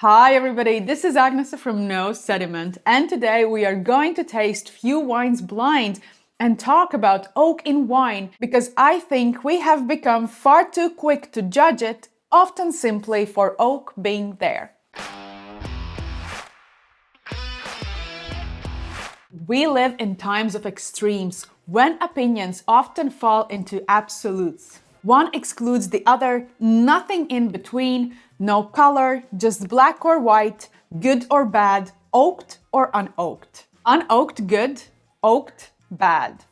Hi everybody, this is Agnes from No Sediment, and today we are going to taste few wines blind and talk about oak in wine because I think we have become far too quick to judge it, often simply for oak being there. We live in times of extremes when opinions often fall into absolutes. One excludes the other, nothing in between, no color, just black or white, good or bad, oaked or unoaked. Unoaked good, oaked bad.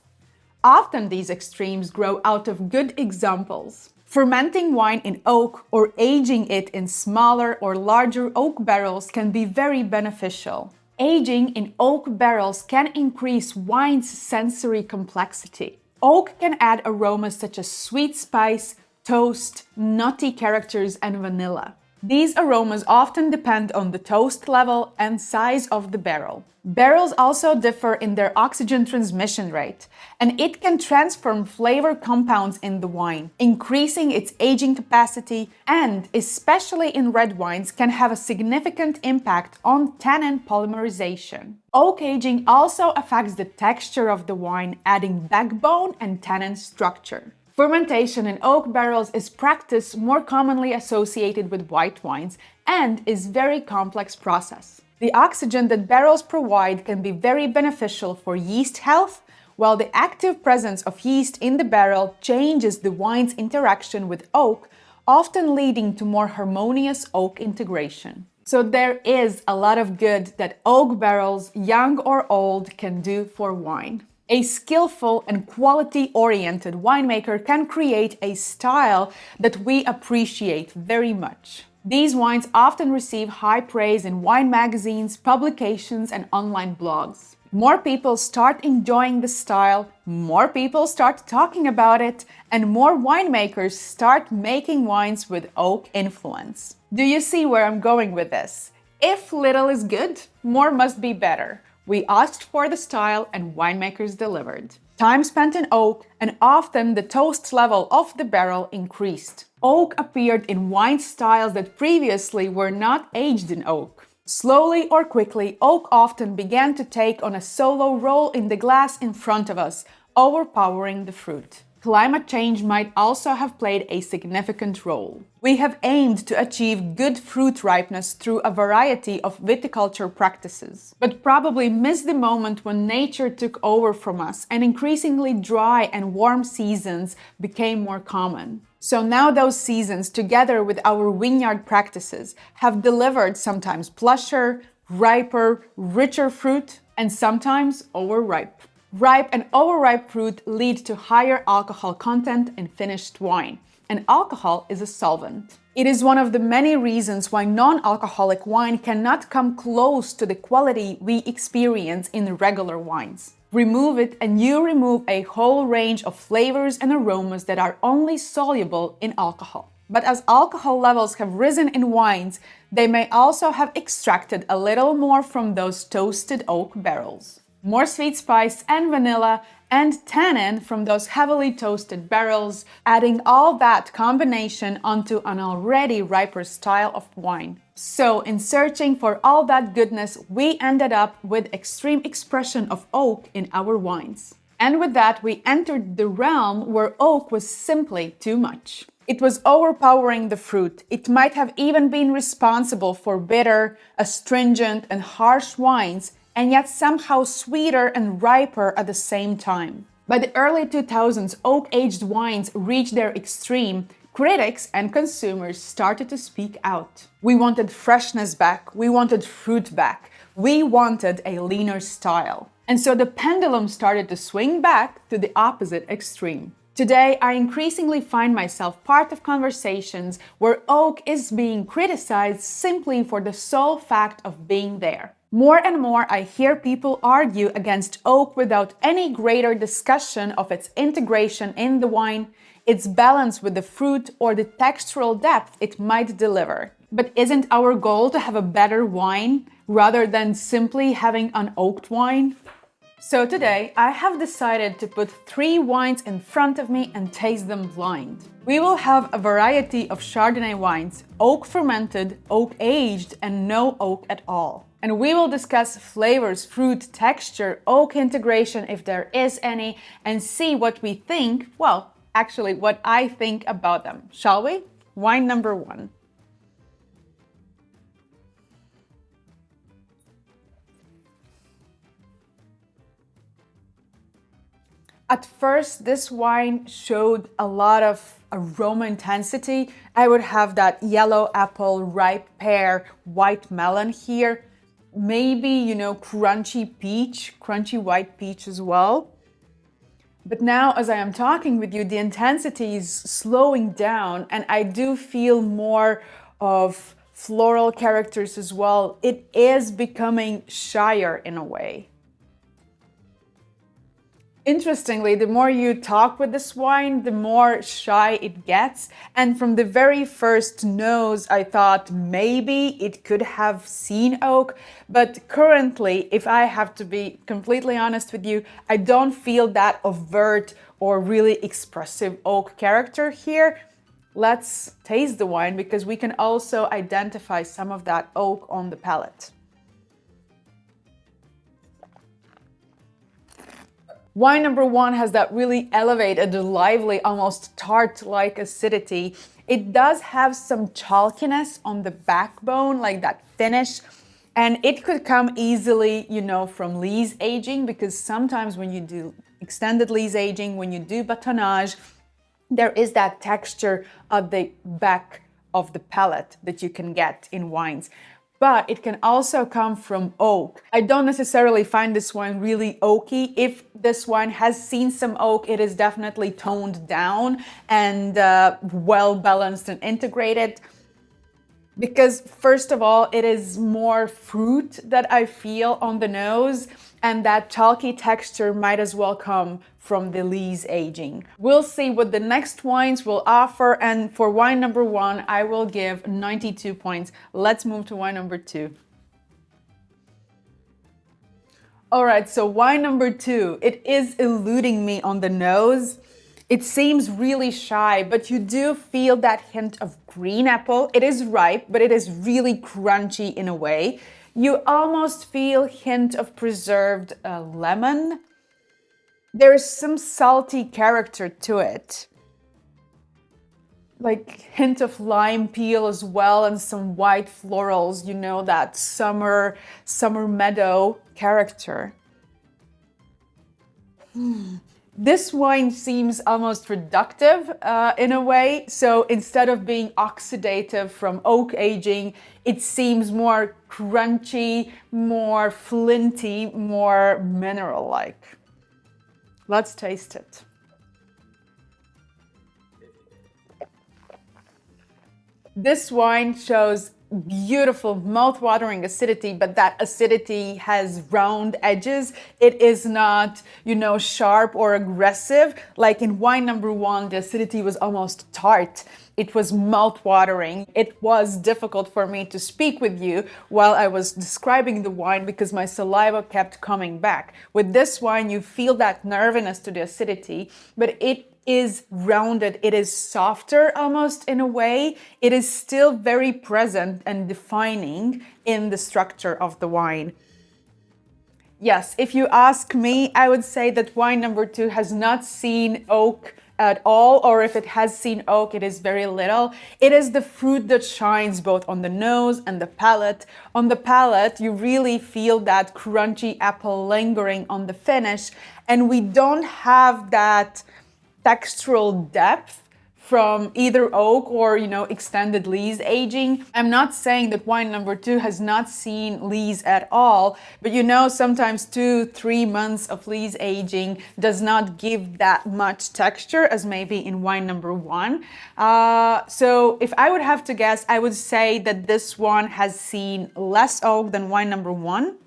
Often these extremes grow out of good examples. Fermenting wine in oak or aging it in smaller or larger oak barrels can be very beneficial. Aging in oak barrels can increase wine's sensory complexity. Oak can add aromas such as sweet spice, toast, nutty characters, and vanilla. These aromas often depend on the toast level and size of the barrel. Barrels also differ in their oxygen transmission rate, and it can transform flavor compounds in the wine, increasing its aging capacity, and, especially in red wines, can have a significant impact on tannin polymerization. Oak aging also affects the texture of the wine, adding backbone and tannin structure. Fermentation in oak barrels is practice more commonly associated with white wines and is a very complex process. The oxygen that barrels provide can be very beneficial for yeast health, while the active presence of yeast in the barrel changes the wine's interaction with oak, often leading to more harmonious oak integration. So there is a lot of good that oak barrels, young or old, can do for wine. A skillful and quality-oriented winemaker can create a style that we appreciate very much. These wines often receive high praise in wine magazines, publications, and online blogs. More people start enjoying the style, more people start talking about it, and more winemakers start making wines with oak influence. Do you see where I'm going with this? If little is good, more must be better. We asked for the style and winemakers delivered. Time spent in oak, and often the toast level of the barrel increased. Oak appeared in wine styles that previously were not aged in oak. Slowly or quickly, oak often began to take on a solo role in the glass in front of us, overpowering the fruit. Climate change might also have played a significant role. We have aimed to achieve good fruit ripeness through a variety of viticulture practices, but probably missed the moment when nature took over from us and increasingly dry and warm seasons became more common. So now those seasons, together with our vineyard practices, have delivered sometimes plusher, riper, richer fruit, and sometimes overripe. Ripe and overripe fruit lead to higher alcohol content in finished wine, and alcohol is a solvent. It is one of the many reasons why non-alcoholic wine cannot come close to the quality we experience in regular wines. Remove it and you remove a whole range of flavors and aromas that are only soluble in alcohol. But as alcohol levels have risen in wines, they may also have extracted a little more from those toasted oak barrels. More sweet spice and vanilla and tannin from those heavily toasted barrels, adding all that combination onto an already riper style of wine. So, in searching for all that goodness, we ended up with extreme expression of oak in our wines. And with that, we entered the realm where oak was simply too much. It was overpowering the fruit. It might have even been responsible for bitter, astringent, and harsh wines, and yet somehow sweeter and riper at the same time. By the early 2000s, oak-aged wines reached their extreme. Critics and consumers started to speak out. We wanted freshness back, we wanted fruit back, we wanted a leaner style. And so the pendulum started to swing back to the opposite extreme. Today, I increasingly find myself part of conversations where oak is being criticized simply for the sole fact of being there. More and more, I hear people argue against oak without any greater discussion of its integration in the wine, its balance with the fruit, or the textural depth it might deliver. But isn't our goal to have a better wine rather than simply having an oaked wine? So today I have decided to put 3 wines in front of me and taste them blind. We will have a variety of Chardonnay wines, oak fermented, oak aged, and no oak at all. And we will discuss flavors, fruit, texture, oak integration if there is any, and see what we think, well, actually what I think about them. Shall we? Wine number 1. At first, this wine showed a lot of aroma intensity. I would have that yellow apple, ripe pear, white melon here. Maybe, crunchy peach, crunchy white peach as well. But now, as I am talking with you, the intensity is slowing down and I do feel more of floral characters as well. It is becoming shyer in a way. Interestingly, the more you talk with this wine, the more shy it gets. And from the very first nose, I thought maybe it could have seen oak. But currently, if I have to be completely honest with you, I don't feel that overt or really expressive oak character here. Let's taste the wine because we can also identify some of that oak on the palate. Wine number 1 has that really elevated, lively, almost tart-like acidity. It does have some chalkiness on the backbone, like that finish. And it could come easily, from lees aging, because sometimes when you do extended lees aging, when you do batonnage, there is that texture at the back of the palate that you can get in wines. But it can also come from oak. I don't necessarily find this wine really oaky. If this wine has seen some oak, it is definitely toned down and well balanced and integrated. Because first of all, it is more fruit that I feel on the nose, and that chalky texture might as well come from the lees aging. We'll see what the next wines will offer, and for wine number 1, I will give 92 points. Let's move to wine number 2. All right, so wine number 2, it is eluding me on the nose. It seems really shy, but you do feel that hint of green apple. It is ripe, but it is really crunchy in a way. You almost feel hint of preserved lemon. There's some salty character to it. Like hint of lime peel as well and some white florals, that summer meadow character. This wine seems almost reductive in a way. So instead of being oxidative from oak aging, it seems more crunchy, more flinty, more mineral-like. Let's taste it. This wine shows beautiful mouth-watering acidity, but that acidity has round edges. It is not, sharp or aggressive. Like in wine number 1, the acidity was almost tart. It was mouth-watering. It was difficult for me to speak with you while I was describing the wine because my saliva kept coming back. With this wine, you feel that nerviness to the acidity, but it is rounded, it is softer almost in a way. It is still very present and defining in the structure of the wine. Yes, if you ask me, I would say that wine number 2 has not seen oak at all, or if it has seen oak, it is very little. It is the fruit that shines both on the nose and the palate. On the palate, you really feel that crunchy apple lingering on the finish, and we don't have that textural depth from either oak or, extended lees aging. I'm not saying that wine number 2 has not seen lees at all, but sometimes 2-3 months of lees aging does not give that much texture as maybe in wine number 1. So if I would have to guess, I would say that this one has seen less oak than wine number 1.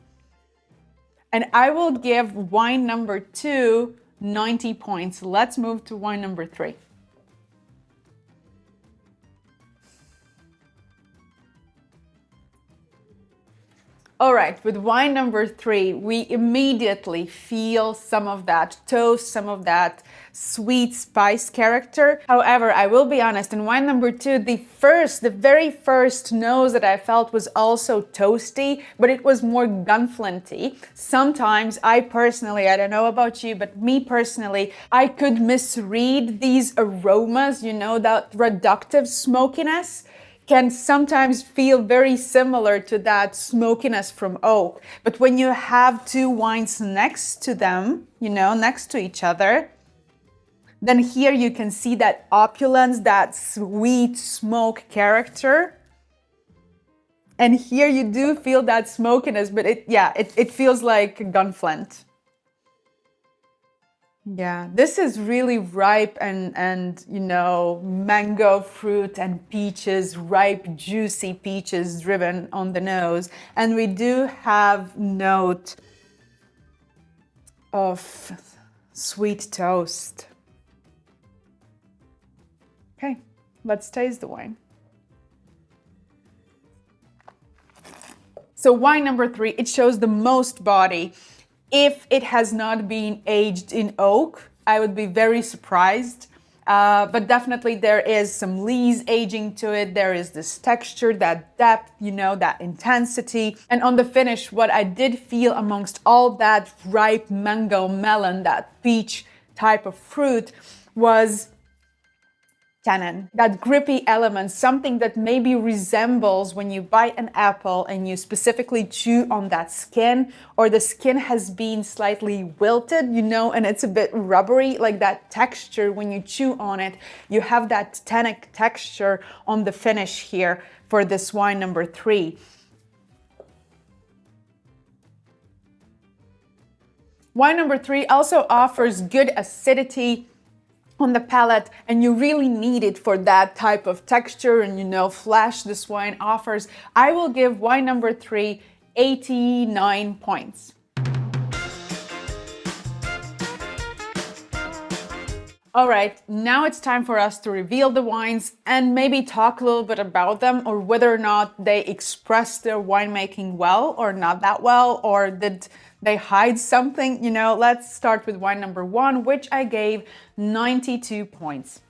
And I will give wine number 2 90 points. Let's move to wine number 3. All right, with wine number 3, we immediately feel some of that toast, some of that sweet spice character. However, I will be honest, in wine number 2, the very first nose that I felt was also toasty, but it was more gunflinty. Sometimes I personally, I don't know about you, but me personally, I could misread these aromas, you know, that reductive smokiness can sometimes feel very similar to that smokiness from oak. But when you have two wines next to them, you know, next to each other, then here you can see that opulence, that sweet smoke character. And here you do feel that smokiness, but it feels like gunflint. Yeah, this is really ripe and you know, mango fruit and peaches, ripe, juicy peaches driven on the nose. And we do have note of sweet toast. Okay, let's taste the wine. So wine number 3, it shows the most body. If it has not been aged in oak, I would be very surprised. But definitely there is some lees aging to it. There is this texture, that depth, you know, that intensity. And on the finish, what I did feel amongst all that ripe mango, melon, that peach type of fruit was tannin, that grippy element, something that maybe resembles when you bite an apple and you specifically chew on that skin, or the skin has been slightly wilted, you know, and it's a bit rubbery, like that texture when you chew on it. You have that tannic texture on the finish here for this wine number 3. Wine number 3 also offers good acidity on the palate, and you really need it for that type of texture and, you know, flash this wine offers. I will give wine number 3 89 points. All right, now it's time for us to reveal the wines and maybe talk a little bit about them, or whether or not they express their winemaking well or not that well, or did they hide something. You know, let's start with wine number 1, which I gave 92 points.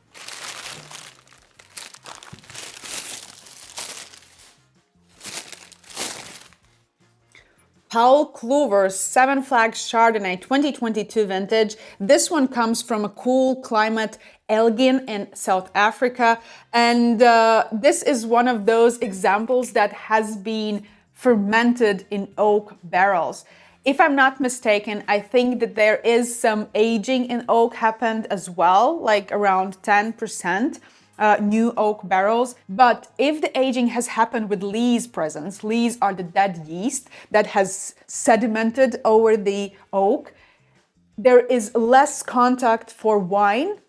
Paul Cluver's 7 Flags Chardonnay 2022 vintage. This one comes from a cool climate, Elgin in South Africa. And this is one of those examples that has been fermented in oak barrels. If I'm not mistaken, I think that there is some aging in oak happened as well, like around 10%. New oak barrels. But if the aging has happened with lees presence, lees are the dead yeast that has sedimented over the oak, there is less contact for wine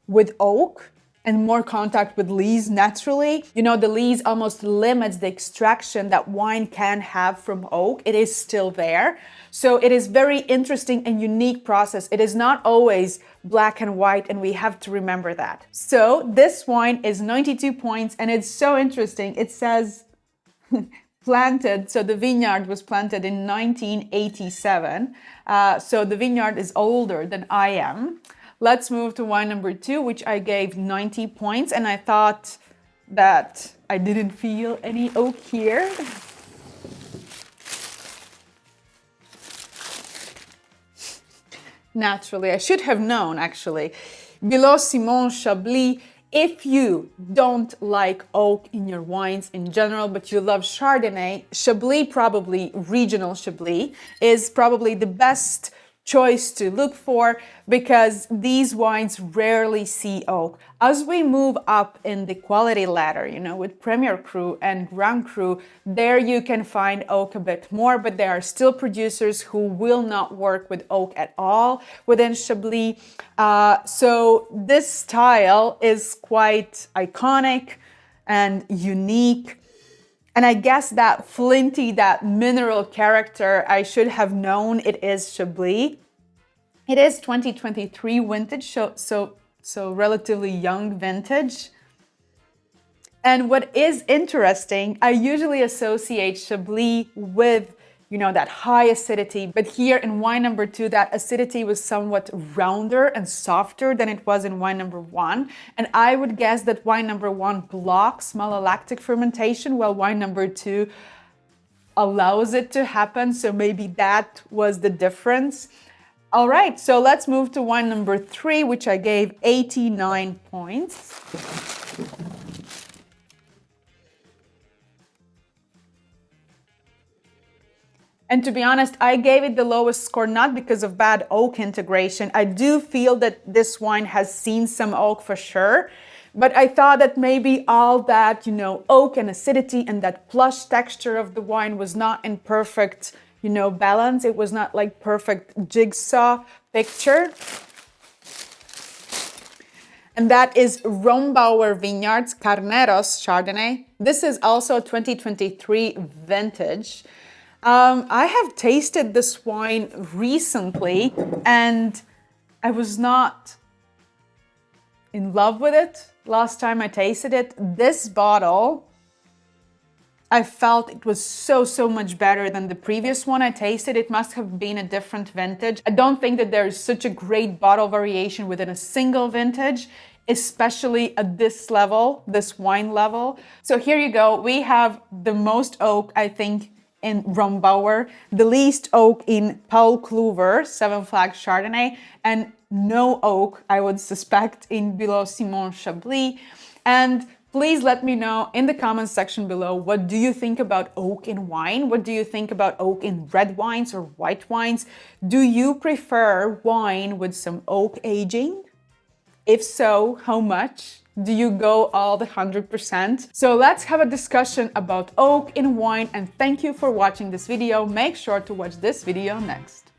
with oak and more contact with lees naturally. You know, the lees almost limits the extraction that wine can have from oak. It is still there. So it is very interesting and unique process. It is not always black and white, and we have to remember that. So this wine is 92 points, and it's so interesting. It says planted, so the vineyard was planted in 1987. So the vineyard is older than I am. Let's move to wine number 2, which I gave 90 points, and I thought that I didn't feel any oak here. Naturally, I should have known actually. Billaud-Simon Chablis. If you don't like oak in your wines in general, but you love Chardonnay, Chablis, probably regional Chablis, is probably the best choice to look for, because these wines rarely see oak. As we move up in the quality ladder, you know, with Premier Cru and Grand Cru, there you can find oak a bit more, but there are still producers who will not work with oak at all within Chablis. So this style is quite iconic and unique. And I guess that flinty, that mineral character, I should have known it is Chablis. It is 2023 vintage, so relatively young vintage. And what is interesting, I usually associate Chablis with you know, that high acidity. But here in wine number 2, that acidity was somewhat rounder and softer than it was in wine number 1. And I would guess that wine number 1 blocks malolactic fermentation, while wine number 2 allows it to happen. So maybe that was the difference. All right, so let's move to wine number 3, which I gave 89 points. And to be honest, I gave it the lowest score not because of bad oak integration. I do feel that this wine has seen some oak for sure, but I thought that maybe all that, you know, oak and acidity and that plush texture of the wine was not in perfect, you know, balance. It was not like perfect jigsaw picture. And that is Rombauer Vineyards Carneros Chardonnay. This is also a 2023 vintage. I have tasted this wine recently and I was not in love with it last time I tasted it. This bottle, I felt it was so much better than the previous one I tasted. It must have been a different vintage. I don't think that there is such a great bottle variation within a single vintage, especially at this level, this wine level. So here you go. We have the most oak, I think, in Rombauer, the least oak in Cluver, 7 Flags Chardonnay, and no oak, I would suspect, in Billaud-Simon Chablis. And please let me know in the comments section below, what do you think about oak in wine? What do you think about oak in red wines or white wines? Do you prefer wine with some oak aging? If so, how much? Do you go all the 100%? So let's have a discussion about oak in wine, and thank you for watching this video. Make sure to watch this video next.